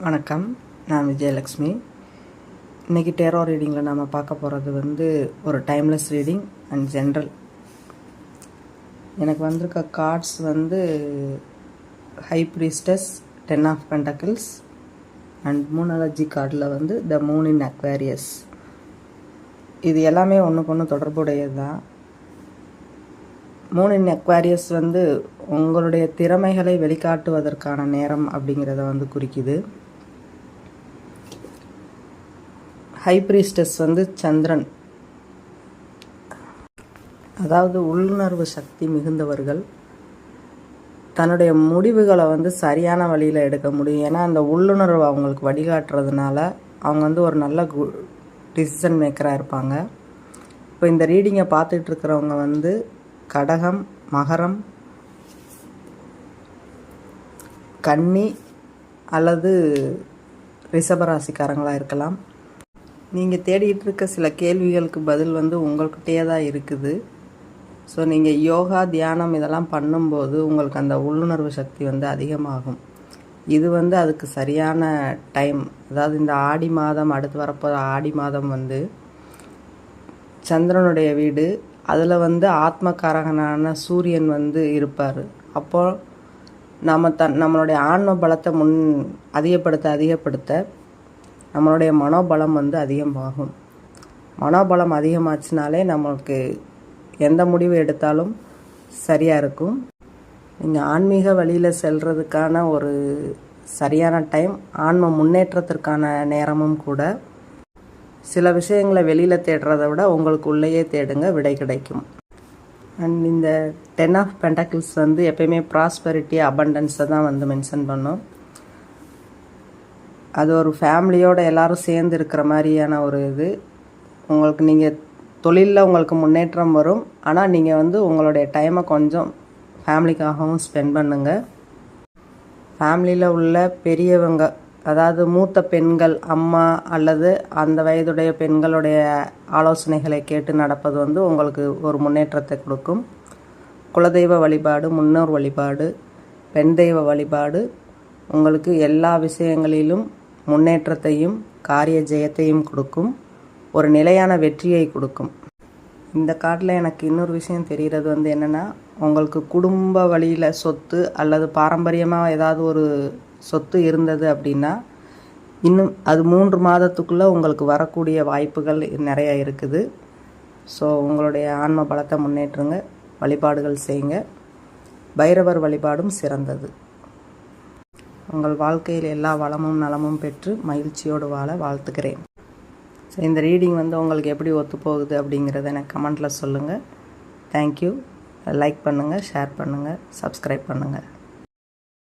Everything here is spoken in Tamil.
வணக்கம், நான் விஜயலக்ஷ்மி. இன்றைக்கி டேரோ ரீடிங்கில் நாம் பார்க்க போகிறது ஒரு டைம்லெஸ் ரீடிங் அண்ட் ஜென்ரல். எனக்கு வந்திருக்க cards high priestess, 10 of pentacles and moonology கார்டில் த மூன் இன் அக்வேரியஸ். இது எல்லாமே ஒன்றுக்கு ஒன்று தொடர்புடையது தான். மூன் இன் அக்வேரியஸ் உங்களுடைய திறமைகளை வெளிக்காட்டுவதற்கான நேரம் அப்படிங்கிறத குறிக்குது. ஹை ப்ரீஸ்டஸ் சந்திரன், அதாவது உள்ளுணர்வு சக்தி மிகுந்தவர்கள். தன்னுடைய முடிவுகளை சரியான வழியில் எடுக்க முடியும். ஏன்னா அந்த உள்ளுணர்வு அவங்களுக்கு வழிகாட்டுறதுனால அவங்க ஒரு நல்ல டிசிஷன் மேக்கராக இருப்பாங்க. இப்போ இந்த ரீடிங்கை பார்த்துட்டு இருக்கிறவங்க கடகம், மகரம், கன்னி அல்லது ரிஷபராசிக்காரங்களாக இருக்கலாம். நீங்கள் தேடிட்டு இருக்க சில கேள்விகளுக்கு பதில் உங்கள்கிட்டயே தான் இருக்குது. ஸோ நீங்கள் யோகா, தியானம் இதெல்லாம் பண்ணும்போது உங்களுக்கு அந்த உள்ளுணர்வு சக்தி அதிகமாகும். இது அதுக்கு சரியான டைம். அதாவது இந்த ஆடி மாதம், அடுத்து வரப்போ ஆடி மாதம் சந்திரனுடைய வீடு. அதில் ஆத்மகாரகனான சூரியன் இருப்பார். அப்போது நம்மளுடைய ஆன்ம பலத்தை அதிகப்படுத்த நம்மளுடைய மனோபலம் அதிகமாகும். மனோபலம் அதிகமாச்சுனாலே நம்மளுக்கு எந்த முடிவு எடுத்தாலும் சரியாக இருக்கும். நீங்கள் ஆன்மீக வழியில் செல்றதுக்கான ஒரு சரியான டைம், ஆன்ம முன்னேற்றத்திற்கான நேரமும் கூட. சில விஷயங்களை வெளியில் தேடுறதை விட உங்களுக்கு உள்ளேயே தேடுங்க, விடை கிடைக்கும். அண்ட் இந்த 10 ஆஃப் பென்டக்கிள்ஸ் எப்பயுமே ப்ராஸ்பெரிட்டி, அபண்டன்ஸை தான் மென்ஷன் பண்ணும். அது ஒரு ஃபேமிலியோடு எல்லோரும் சேர்ந்து இருக்கிற மாதிரியான ஒரு இது. உங்களுக்கு நீங்கள் தொழிலில் உங்களுக்கு முன்னேற்றம் வரும். ஆனால் நீங்கள் உங்களுடைய டைமை கொஞ்சம் ஃபேமிலிக்காகவும் ஸ்பெண்ட் பண்ணுங்கள். ஃபேமிலியில் உள்ள பெரியவங்க, அதாவது மூத்த பெண்கள், அம்மா அல்லது அந்த வயதுடைய பெண்களுடைய ஆலோசனைகளை கேட்டு நடப்பது உங்களுக்கு ஒரு முன்னேற்றத்தை கொடுக்கும். குலதெய்வ வழிபாடு, முன்னோர் வழிபாடு, பெண் தெய்வ வழிபாடு உங்களுக்கு எல்லா விஷயங்களிலும் முன்னேற்றத்தையும் காரிய ஜெயத்தையும் கொடுக்கும். ஒரு நிலையான வெற்றியை கொடுக்கும். இந்த கார்டில் எனக்கு இன்னொரு விஷயம் தெரிகிறது என்னென்னா, உங்களுக்கு குடும்ப வழியில் சொத்து அல்லது பாரம்பரியமாக ஏதாவது ஒரு சொத்து இருந்தது அப்படின்னா இன்னும் அது 3 மாதத்துக்குள்ளே உங்களுக்கு வரக்கூடிய வாய்ப்புகள் நிறையா இருக்குது. ஸோ உங்களுடைய ஆன்ம பலத்தை முன்னேற்றுங்க, வழிபாடுகள் செய்யுங்க. பைரவர் வழிபாடும் சிறந்தது. உங்கள் வாழ்க்கையில் எல்லா வளமும் நலமும் பெற்று மகிழ்ச்சியோடு வாழ வாழ்த்துக்கிறேன். ஸோ இந்த ரீடிங் உங்களுக்கு எப்படி ஒத்து போகுது அப்படிங்கிறத எனக்கு கமெண்ட்டில் சொல்லுங்கள். தேங்க்யூ. லைக் பண்ணுங்கள், ஷேர் பண்ணுங்கள், சப்ஸ்கிரைப் பண்ணுங்கள்.